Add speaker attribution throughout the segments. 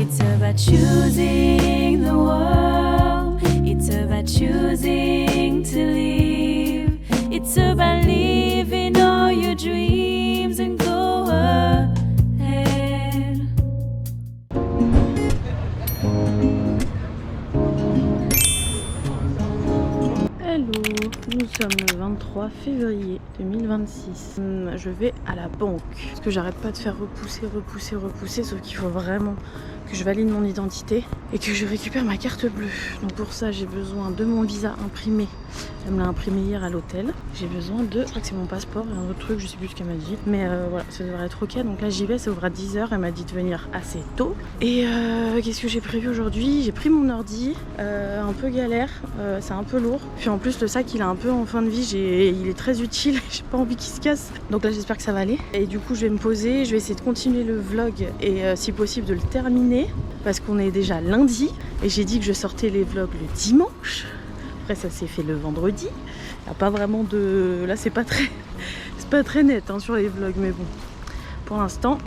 Speaker 1: It's about choosing the world. It's about choosing to live. It's about living all your dreams and go ahead.
Speaker 2: Hello, nous sommes le 23 février 2026. Je vais à la banque parce que j'arrête pas de faire repousser, sauf qu'il faut vraiment que je valide mon identité et que je récupère ma carte bleue. Donc pour ça j'ai besoin de mon visa imprimé. Elle me l'a imprimé hier à l'hôtel. J'ai besoin de, je crois que c'est mon passeport et un autre truc, je sais plus ce qu'elle m'a dit. Mais voilà, ça devrait être ok. Donc là j'y vais, ça ouvre à 10h. Elle m'a dit de venir assez tôt. Et qu'est-ce que j'ai prévu aujourd'hui? J'ai pris mon ordi, un peu galère, c'est un peu lourd. Puis en plus le sac il est un peu en fin de vie, il est très utile, j'ai pas envie qu'il se casse. Donc là j'espère que ça va aller. Et du coup je vais me poser, je vais essayer de continuer le vlog et si possible de le terminer. Parce qu'on est déjà lundi et j'ai dit que je sortais les vlogs le dimanche. Après ça s'est fait le vendredi. Il n'y a pas vraiment de... Là c'est pas très net hein, sur les vlogs, mais bon. Pour l'instant,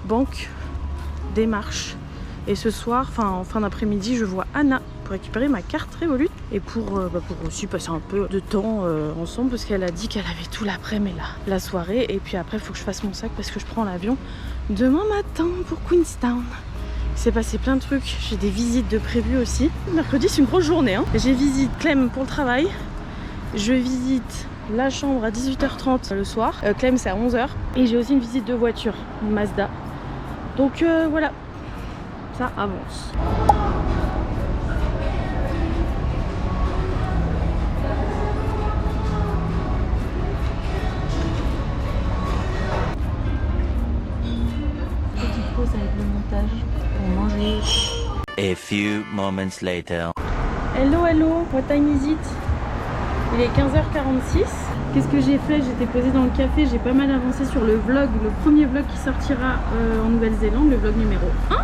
Speaker 2: banque, démarche. Et ce soir, en fin d'après-midi, je vois Anna pour récupérer ma carte Revolut. Et pour aussi passer un peu de temps ensemble parce qu'elle a dit qu'elle avait tout l'après-midi la soirée. Et puis après il faut que je fasse mon sac parce que je prends l'avion demain matin pour Queenstown. Il s'est passé plein de trucs, j'ai des visites de prévues aussi. Mercredi c'est une grosse journée hein. J'ai visite Clem pour le travail. Je visite la chambre à 18h30 le soir. Clem c'est à 11h. Et j'ai aussi une visite de voiture, une Mazda. Donc voilà, ça avance. Petite pause avec le montage pour manger.
Speaker 3: A few moments later.
Speaker 2: Hello, what time is it? Il est 15h46. Qu'est-ce que j'ai fait? J'étais posée dans le café, j'ai pas mal avancé sur le vlog, le premier vlog qui sortira en Nouvelle-Zélande, le vlog numéro 1,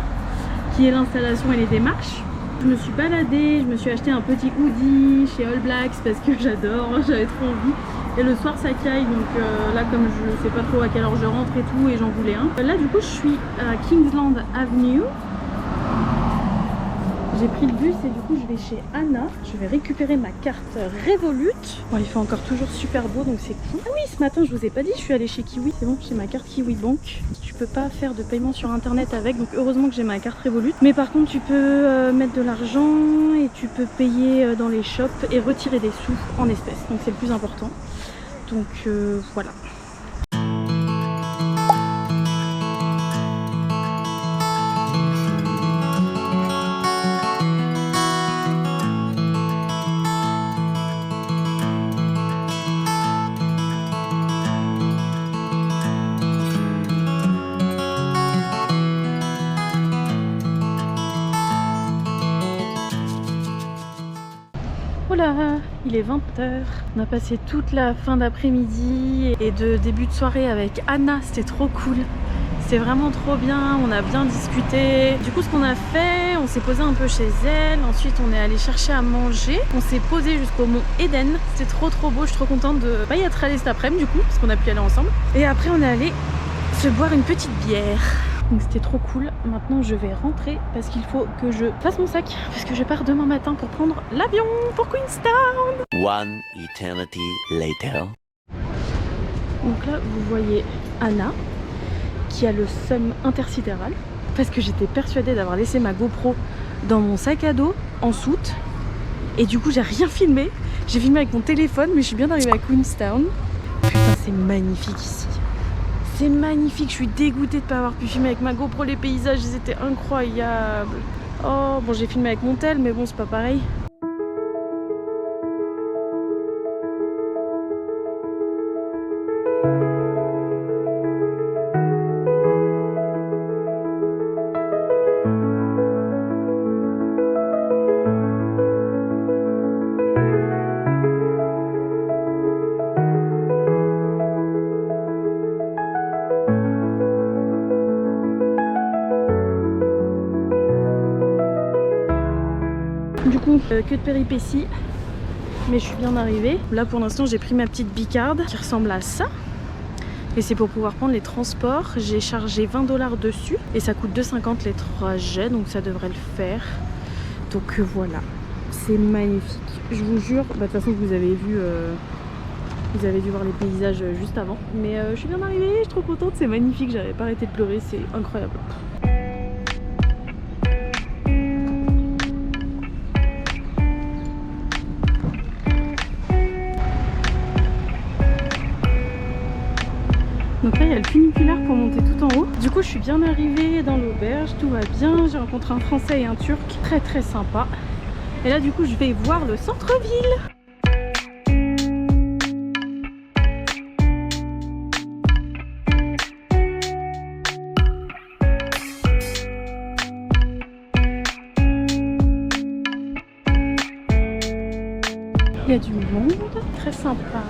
Speaker 2: qui est l'installation et les démarches. Je me suis baladée, je me suis acheté un petit hoodie chez All Blacks parce que j'adore, j'avais trop envie. Et le soir ça caille, donc là comme je sais pas trop à quelle heure je rentre et tout, et j'en voulais un. Là du coup je suis à Kingsland Avenue. J'ai pris le bus et du coup je vais chez Anna. Je vais récupérer ma carte Revolut. Bon, il fait encore toujours super beau donc c'est cool. Ah oui, ce matin je vous ai pas dit, je suis allée chez Kiwi. C'est bon, j'ai ma carte Kiwi Bank. Tu peux pas faire de paiement sur internet avec, donc heureusement que j'ai ma carte Revolut. Mais par contre tu peux mettre de l'argent et tu peux payer dans les shops et retirer des sous en espèces. Donc c'est le plus important. Donc voilà. Voilà, il est 20h. On a passé toute la fin d'après-midi et de début de soirée avec Anna, c'était trop cool. C'était vraiment trop bien, on a bien discuté. Du coup ce qu'on a fait, on s'est posé un peu chez elle. Ensuite on est allé chercher à manger. On s'est posé jusqu'au mont Eden. C'était trop beau, je suis trop contente de pas y être allée cet après-midi du coup, parce qu'on a pu y aller ensemble. Et après on est allé se boire une petite bière. Donc c'était trop cool. Maintenant je vais rentrer parce qu'il faut que je fasse mon sac parce que je pars demain matin pour prendre l'avion pour Queenstown.
Speaker 3: One eternity later.
Speaker 2: Donc là vous voyez Anna qui a le seum intersidéral parce que j'étais persuadée d'avoir laissé ma GoPro dans mon sac à dos en soute et du coup j'ai rien filmé. J'ai filmé avec mon téléphone mais je suis bien arrivée à Queenstown. Putain c'est magnifique ici. C'est magnifique, je suis dégoûtée de ne pas avoir pu filmer avec ma GoPro, les paysages ils étaient incroyables. Oh bon j'ai filmé avec mon tel mais bon c'est pas pareil. Du coup, que de péripéties, mais je suis bien arrivée. Là pour l'instant j'ai pris ma petite bicarde qui ressemble à ça. Et c'est pour pouvoir prendre les transports. J'ai chargé 20 $ dessus et ça coûte 2,50 les trajets, donc ça devrait le faire. Donc voilà, c'est magnifique. Je vous jure, de toute façon vous avez vu dû voir les paysages juste avant. Mais je suis bien arrivée, je suis trop contente, c'est magnifique, j'avais pas arrêté de pleurer, c'est incroyable. Donc là il y a le funiculaire pour monter tout en haut. Du coup je suis bien arrivée dans l'auberge, tout va bien. J'ai rencontré un Français et un Turc très très sympa. Et là du coup je vais voir le centre-ville. Il y a du monde, très sympa.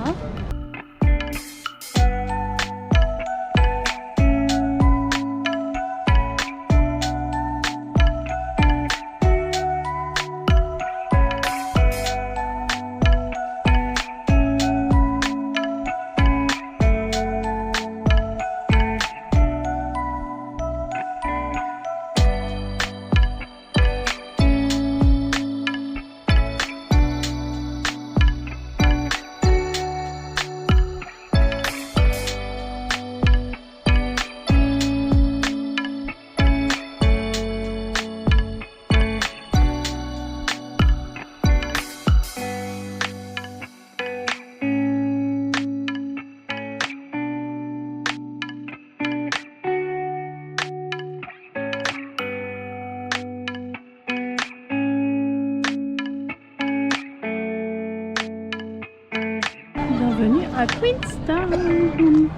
Speaker 2: Bienvenue à Queenstown.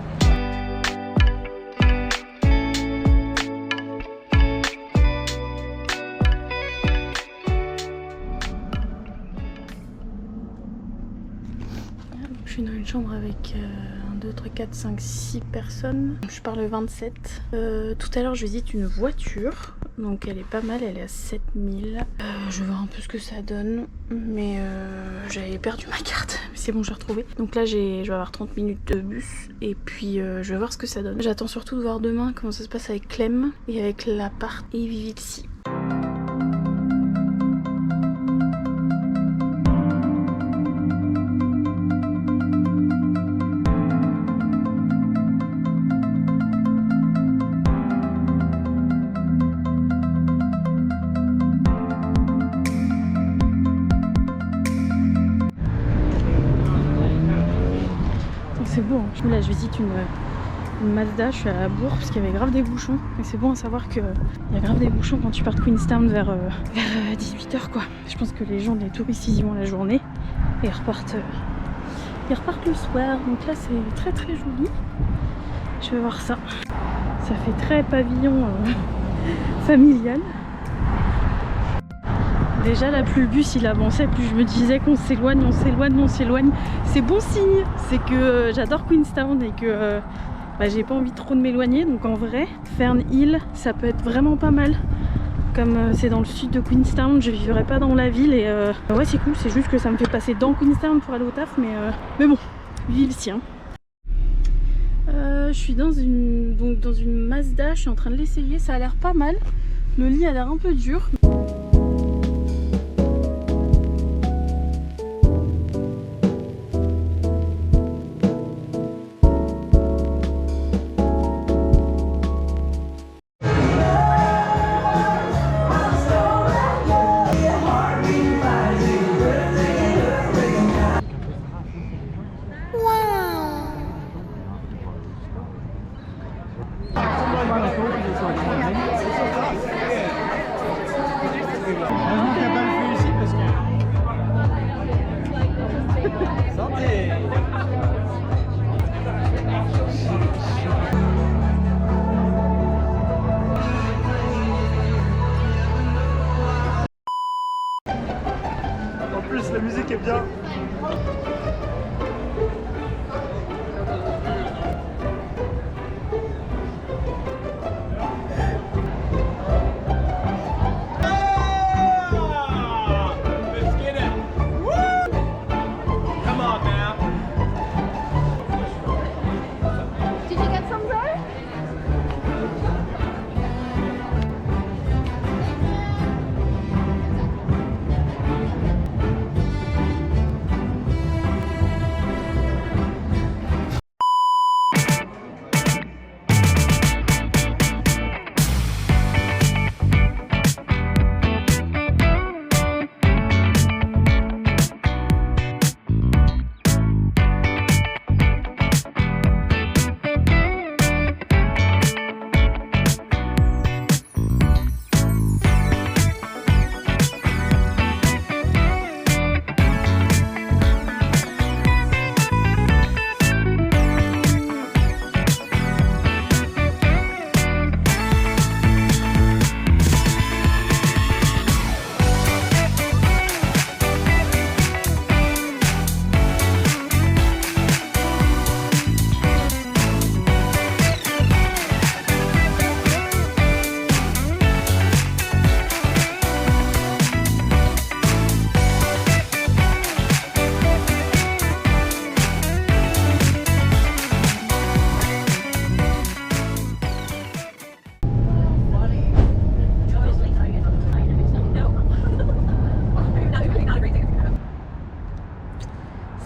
Speaker 2: Je suis dans une chambre avec 1, 2, 3, 4, 5, 6 personnes. Je pars le 27. Tout à l'heure je visite une voiture. Donc elle est pas mal, elle est à 7000. Je vais voir un peu ce que ça donne. Mais j'avais perdu ma carte. Mais c'est bon, j'ai retrouvé. Donc là je vais avoir 30 minutes de bus. Et puis je vais voir ce que ça donne. J'attends surtout de voir demain comment ça se passe avec Clem. Et avec l'appart et Vivilsi. C'est beau, hein. Là je visite une Mazda, je suis à la bourre parce qu'il y avait grave des bouchons. Et c'est bon à savoir qu'il y a grave des bouchons quand tu pars de Queenstown vers 18h quoi. Je pense que les gens, les touristes, ils y vont la journée et ils repartent le soir. Donc là c'est très très joli. Je vais voir ça. Ça fait très pavillon familial. Déjà là plus le bus il avançait, plus je me disais qu'on s'éloigne, on s'éloigne, on s'éloigne. C'est bon signe, c'est que j'adore Queenstown et que j'ai pas envie trop de m'éloigner. Donc en vrai, Fern Hill ça peut être vraiment pas mal. Comme c'est dans le sud de Queenstown, je vivrai pas dans la ville et ouais c'est cool, c'est juste que ça me fait passer dans Queenstown pour aller au taf. Mais bon, vive le sien. Je suis dans une Mazda, je suis en train de l'essayer, ça a l'air pas mal. Le lit a l'air un peu dur.
Speaker 4: En plus la musique est bien.
Speaker 5: Did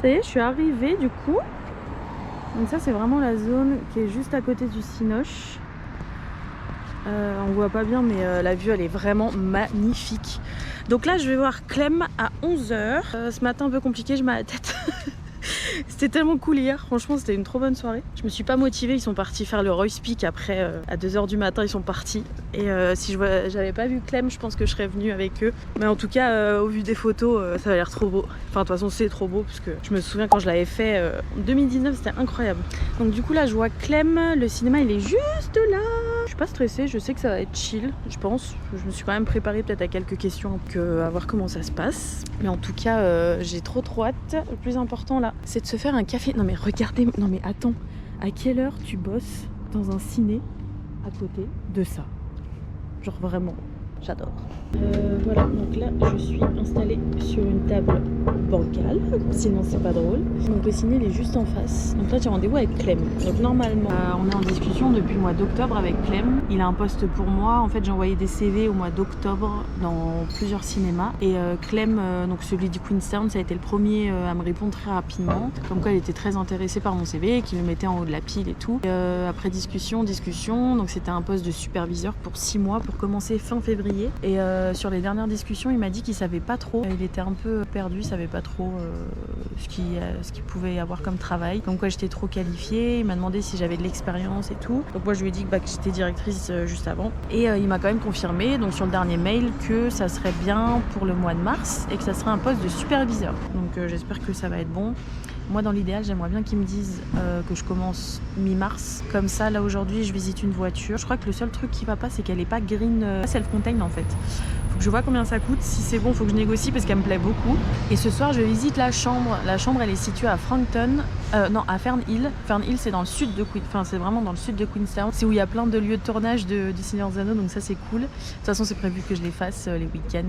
Speaker 2: Ça y est, je suis arrivée du coup. Donc ça c'est vraiment la zone qui est juste à côté du Cinoche. On voit pas bien mais la vue elle est vraiment magnifique. Donc là je vais voir Clem à 11h. Ce matin un peu compliqué, je mets la tête. C'était tellement cool hier, franchement c'était une trop bonne soirée. Je me suis pas motivée, ils sont partis faire le Royce Peak après à 2h du matin ils sont partis. Et si j'avais pas vu Clem, je pense que je serais venue avec eux. Mais en tout cas au vu des photos ça a l'air trop beau. Enfin de toute façon c'est trop beau parce que je me souviens quand je l'avais fait en 2019 c'était incroyable. Donc du coup là je vois Clem, le cinéma il est juste là. Je suis pas stressée, je sais que ça va être chill, je pense. Je me suis quand même préparée peut-être à quelques questions à voir comment ça se passe. Mais en tout cas j'ai trop hâte. Le plus important là c'est de se faire un café. Non mais regardez, non mais attends, à quelle heure tu bosses dans un ciné à côté de ça? Genre vraiment, j'adore. Voilà, donc là je suis installée sur une table bancale, sinon c'est pas drôle. Donc le ciné il est juste en face. Donc là j'ai rendez-vous avec Clem. Donc normalement on est en discussion depuis le mois d'octobre avec Clem. Il a un poste pour moi. En fait j'ai envoyé des CV au mois d'octobre dans plusieurs cinémas. Et Clem, donc celui du Queenstown, ça a été le premier à me répondre très rapidement. Comme quoi il était très intéressé par mon CV, qu'il le mettait en haut de la pile et tout. Après discussion, donc c'était un poste de superviseur pour 6 mois pour commencer fin février. Et sur les dernières discussions, il m'a dit qu'il savait pas trop. Il était un peu perdu, il savait pas trop ce qu'il pouvait y avoir comme travail. Comme quoi j'étais trop qualifiée. Il m'a demandé si j'avais de l'expérience et tout. Donc moi je lui ai dit que j'étais directrice juste avant. Et il m'a quand même confirmé, donc sur le dernier mail, que ça serait bien pour le mois de mars et que ça serait un poste de superviseur. Donc j'espère que ça va être bon. Moi dans l'idéal j'aimerais bien qu'ils me disent que je commence mi-mars. Comme ça là aujourd'hui je visite une voiture. Je crois que le seul truc qui va pas c'est qu'elle est pas green self-contained en fait. Faut que je vois combien ça coûte. Si c'est bon faut que je négocie parce qu'elle me plaît beaucoup. Et ce soir je visite la chambre. La chambre elle est située à Frankton. Non à Fern Hill. Fern Hill c'est dans le sud de c'est vraiment dans le sud de Queenstown. C'est où il y a plein de lieux de tournage du Seigneur des Anneaux, donc ça c'est cool. De toute façon c'est prévu que je les fasse les week-ends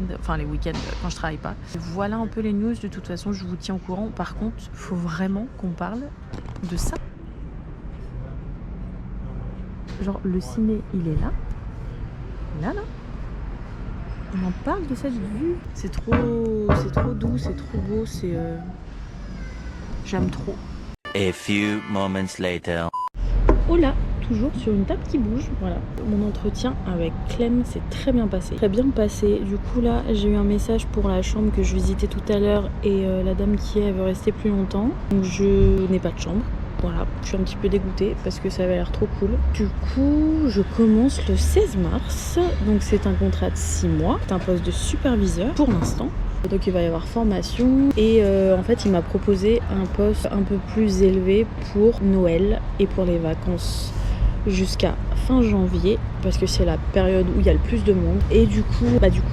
Speaker 2: quand je travaille pas. Voilà un peu les news. De toute façon je vous tiens au courant. Par contre faut vraiment qu'on parle de ça. Genre le ciné il est là. Là. On en parle de cette vue. C'est trop doux, c'est trop beau, j'aime trop.
Speaker 3: A few moments later.
Speaker 2: Oh là, toujours sur une table qui bouge, voilà. Mon entretien avec Clem s'est très bien passé. Du coup là, j'ai eu un message pour la chambre que je visitais tout à l'heure et la dame qui est, elle veut rester plus longtemps. Donc je n'ai pas de chambre. Voilà, je suis un petit peu dégoûtée parce que ça avait l'air trop cool. Du coup, je commence le 16 mars. Donc c'est un contrat de 6 mois. C'est un poste de superviseur pour l'instant. Donc il va y avoir formation et en fait il m'a proposé un poste un peu plus élevé pour Noël et pour les vacances jusqu'à fin janvier parce que c'est la période où il y a le plus de monde. Et du coup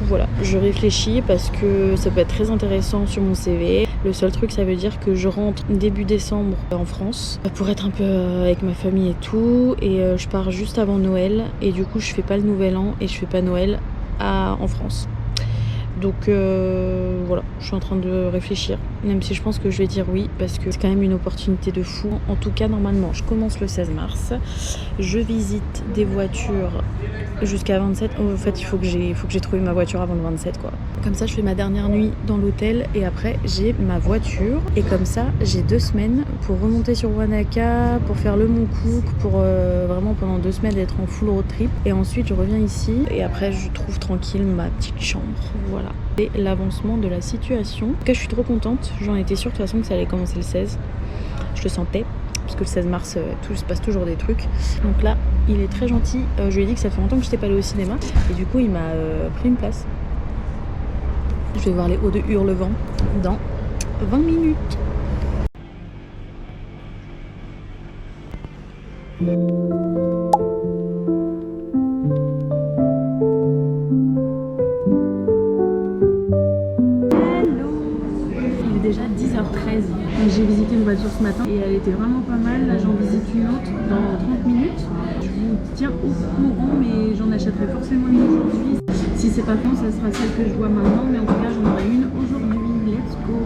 Speaker 2: voilà, je réfléchis parce que ça peut être très intéressant sur mon CV. Le seul truc ça veut dire que je rentre début décembre en France pour être un peu avec ma famille et tout et je pars juste avant Noël et du coup je fais pas le nouvel an et je fais pas Noël en France. Donc voilà, je suis en train de réfléchir, même si je pense que je vais dire oui, parce que c'est quand même une opportunité de fou. En tout cas, normalement, je commence le 16 mars, je visite des voitures jusqu'à 27. En fait, il faut que j'ai trouvé ma voiture avant le 27, quoi. Comme ça, je fais ma dernière nuit dans l'hôtel et après, j'ai ma voiture. Et comme ça, j'ai 2 semaines pour remonter sur Wanaka, pour faire le Mont Cook, pour vraiment pendant 2 semaines être en full road trip. Et ensuite, je reviens ici et après, je trouve tranquille ma petite chambre. Voilà. Et l'avancement de la situation. En tout cas, je suis trop contente. J'en étais sûre de toute façon que ça allait commencer le 16. Je le sentais. Parce que le 16 mars, il se passe toujours des trucs. Donc là, il est très gentil. Je lui ai dit que ça fait longtemps que je n'étais pas allée au cinéma. Et du coup, il m'a pris une place. Je vais voir les Hauts de Hurlevent dans 20 minutes. J'ai visité une voiture ce matin et elle était vraiment pas mal. Là j'en visite une autre dans 30 minutes. Je vous tiens au courant mais j'en achèterai forcément une aujourd'hui. Si c'est pas bon, ça sera celle que je vois maintenant, mais en tout cas j'en aurai une aujourd'hui. Let's go!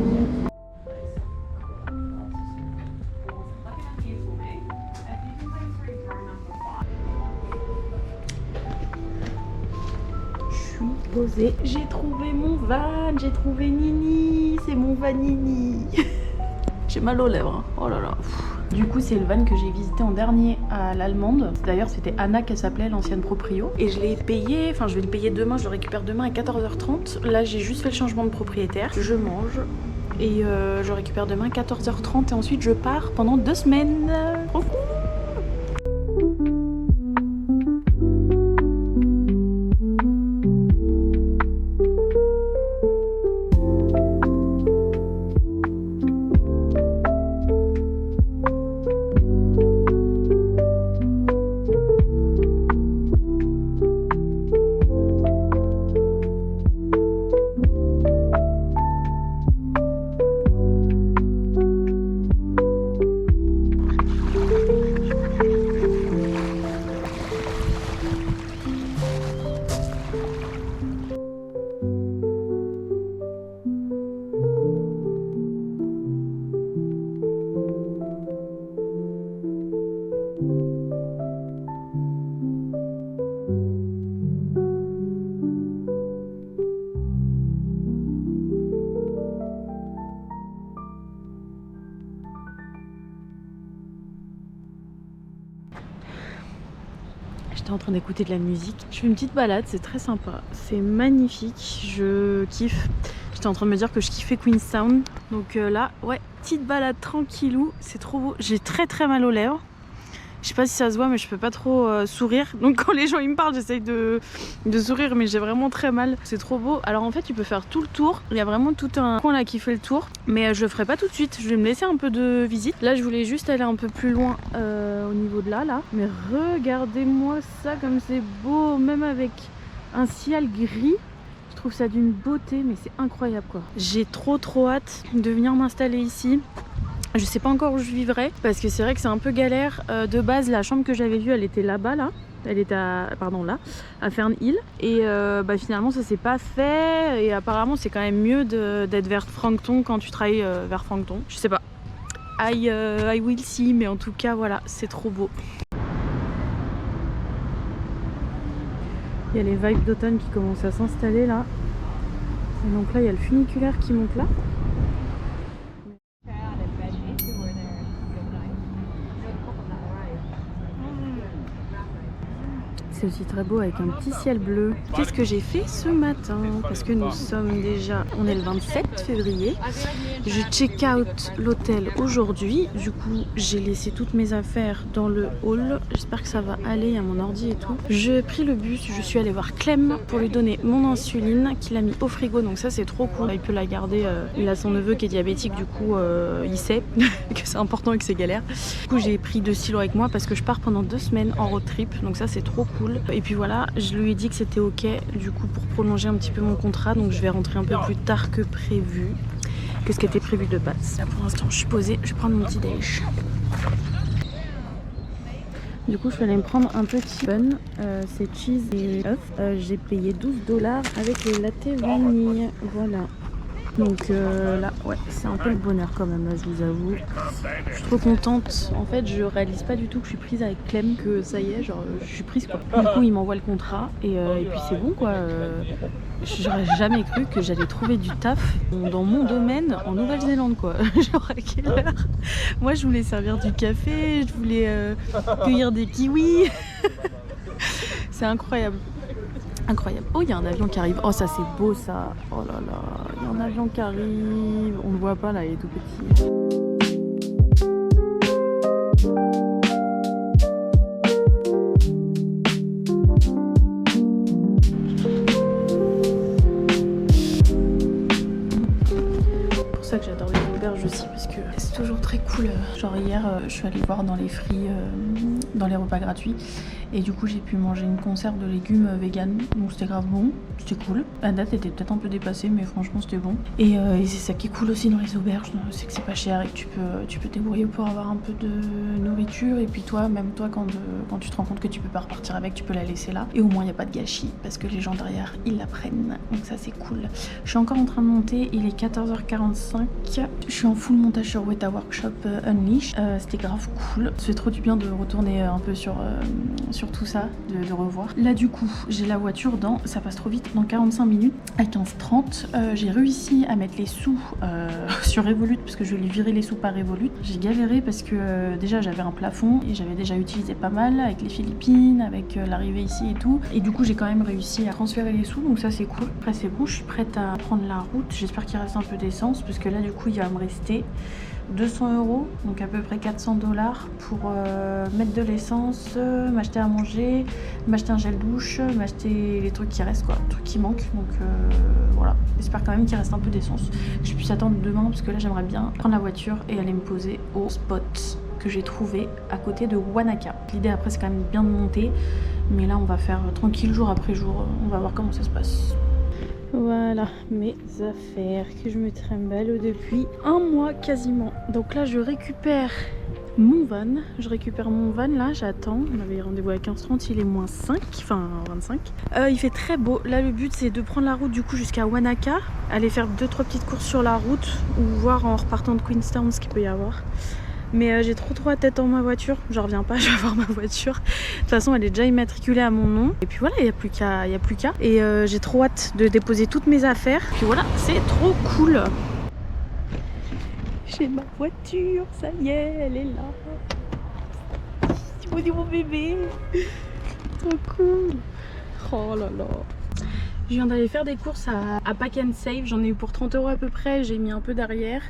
Speaker 2: Je suis posée. J'ai trouvé mon van, j'ai trouvé Nini. C'est mon van Nini. J'ai mal aux lèvres. Oh là là. Du coup, c'est le van que j'ai visité en dernier à l'Allemande. D'ailleurs, c'était Anna qu'elle s'appelait, l'ancienne proprio. Et je l'ai payé, enfin je vais le payer demain, je le récupère demain à 14h30. Là, j'ai juste fait le changement de propriétaire. Je mange et je récupère demain à 14h30 et ensuite je pars pendant 2 semaines. Trop cool. J'étais en train d'écouter de la musique. Je fais une petite balade, c'est très sympa. C'est magnifique, je kiffe. J'étais en train de me dire que je kiffais Queenstown. Donc là, ouais, petite balade tranquillou, c'est trop beau. J'ai très mal aux lèvres. Je sais pas si ça se voit, mais je peux pas trop sourire. Donc quand les gens ils me parlent, j'essaye de sourire, mais j'ai vraiment très mal. C'est trop beau. Alors en fait, tu peux faire tout le tour. Il y a vraiment tout un coin là qui fait le tour. Mais je le ferai pas tout de suite. Je vais me laisser un peu de visite. Là, je voulais juste aller un peu plus loin au niveau de là. Mais regardez-moi ça comme c'est beau. Même avec un ciel gris. Je trouve ça d'une beauté, mais c'est incroyable quoi. J'ai trop hâte de venir m'installer ici. Je sais pas encore où je vivrai parce que c'est vrai que c'est un peu galère. De base, la chambre que j'avais vue, elle était là-bas, là. Elle était à Fernhill. Et finalement, ça s'est pas fait. Et apparemment, c'est quand même mieux d'être vers Frankton quand tu travailles vers Frankton. Je sais pas. I will see, mais en tout cas, voilà, c'est trop beau. Il y a les vibes d'automne qui commencent à s'installer là. Et donc là, il y a le funiculaire qui monte là. C'est aussi très beau avec un petit ciel bleu. Qu'est-ce que j'ai fait ce matin? Parce que nous sommes déjà, on est le 27 février. Je check out l'hôtel aujourd'hui. Du coup, j'ai laissé toutes mes affaires dans le hall. J'espère que ça va aller, il y a mon ordi et tout. J'ai pris le bus, je suis allée voir Clem pour lui donner mon insuline qu'il a mis au frigo. Donc ça, c'est trop cool. Il peut la garder. Il a son neveu qui est diabétique, du coup, il sait que c'est important et que c'est galère. Du coup, j'ai pris 2 stylos avec moi parce que je pars pendant 2 semaines en road trip. Donc ça, c'est trop cool. Et puis voilà, je lui ai dit que c'était ok du coup pour prolonger un petit peu mon contrat, donc je vais rentrer un peu plus tard que prévu, que ce qui était prévu de base. Là pour l'instant je suis posée, je vais prendre mon petit déj. Du coup je vais aller me prendre un petit bun, c'est cheese et œuf. J'ai payé $12 avec les latte vanille, voilà. Donc là, ouais, c'est un peu le bonheur quand même, là, je vous avoue. Je suis trop contente. En fait, je réalise pas du tout que je suis prise avec Clem, que ça y est, genre, je suis prise, quoi. Du coup, il m'envoie le contrat et puis c'est bon, quoi. J'aurais jamais cru que j'allais trouver du taf dans mon domaine en Nouvelle-Zélande, quoi. Genre, à quelle heure? Moi, je voulais servir du café, je voulais cueillir des kiwis. C'est incroyable. Incroyable. Oh, il y a un avion qui arrive. Oh, ça c'est beau ça. Oh là là, il y a un avion qui arrive. On le voit pas là, il est tout petit. C'est pour ça que j'adore les auberges aussi, parce que c'est toujours très cool. Genre hier, je suis allée voir dans les free, dans les repas gratuits. Et du coup j'ai pu manger une conserve de légumes vegan, donc c'était grave bon, c'était cool. La date était peut-être un peu dépassée, mais franchement c'était bon. Et c'est ça qui est cool aussi dans les auberges, c'est que c'est pas cher et que tu peux te débrouiller pour avoir un peu de nourriture. Et puis toi, même toi, quand tu te rends compte que tu peux pas repartir avec, tu peux la laisser là. Et au moins il n'y a pas de gâchis, parce que les gens derrière ils la prennent, donc ça c'est cool. Je suis encore en train de monter, il est 14h45. Je suis en full montage sur Weta Workshop Unleash, c'était grave cool. Ça fait trop du bien de retourner un peu sur surtout ça, de revoir. Là du coup, j'ai la voiture ça passe trop vite, dans 45 minutes, à 15h30. J'ai réussi à mettre les sous sur Revolut, parce que je vais lui virer les sous par Revolut. J'ai galéré parce que déjà j'avais un plafond et j'avais déjà utilisé pas mal avec les Philippines, avec l'arrivée ici et tout. Et du coup, j'ai quand même réussi à transférer les sous, donc ça c'est cool. Après c'est bon, je suis prête à prendre la route. J'espère qu'il reste un peu d'essence, parce que là du coup, il va me rester 200 €, donc à peu près 400 $ pour mettre de l'essence, m'acheter à manger, m'acheter un gel douche, m'acheter les trucs qui restent, quoi, les trucs qui manquent. Donc voilà, j'espère quand même qu'il reste un peu d'essence, que je puisse attendre demain, parce que là j'aimerais bien prendre la voiture et aller me poser au spot que j'ai trouvé à côté de Wanaka. L'idée après c'est quand même bien de monter, mais là on va faire tranquille jour après jour, on va voir comment ça se passe. Voilà mes affaires que je me trimballe depuis un mois quasiment. Donc là je récupère mon van. Là, j'attends. On avait rendez-vous à 15h30, il est moins 5, enfin 25. Il fait très beau. Là le but c'est de prendre la route du coup jusqu'à Wanaka, aller faire 2-3 petites courses sur la route, ou voir en repartant de Queenstown ce qu'il peut y avoir. Mais j'ai trop la tête dans ma voiture, je reviens pas, je vais voir ma voiture. De toute façon elle est déjà immatriculée à mon nom. Et puis voilà, il n'y a plus qu'à. Et j'ai trop hâte de déposer toutes mes affaires. Puis voilà, c'est trop cool. J'ai ma voiture, ça y est, elle est là. C'est mon bébé. Trop cool. Oh là là. Je viens d'aller faire des courses à Pack and Save, j'en ai eu pour 30 € à peu près, j'ai mis un peu derrière.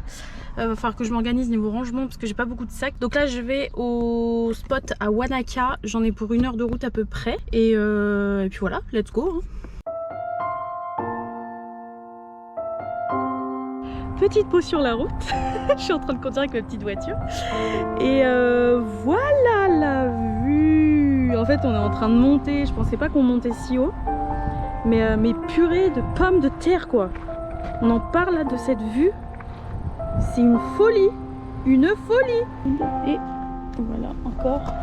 Speaker 2: Va falloir que je m'organise niveau rangement parce que j'ai pas beaucoup de sacs. Donc là je vais au spot à Wanaka, j'en ai pour 1 heure de route à peu près. Et puis voilà, let's go. Petite pause sur la route, je suis en train de conduire avec ma petite voiture. Et voilà la vue. En fait on est en train de monter, je pensais pas qu'on montait si haut. Mais purée de pommes de terre quoi. On en parle là de cette vue. C'est une folie. Une folie. Et voilà encore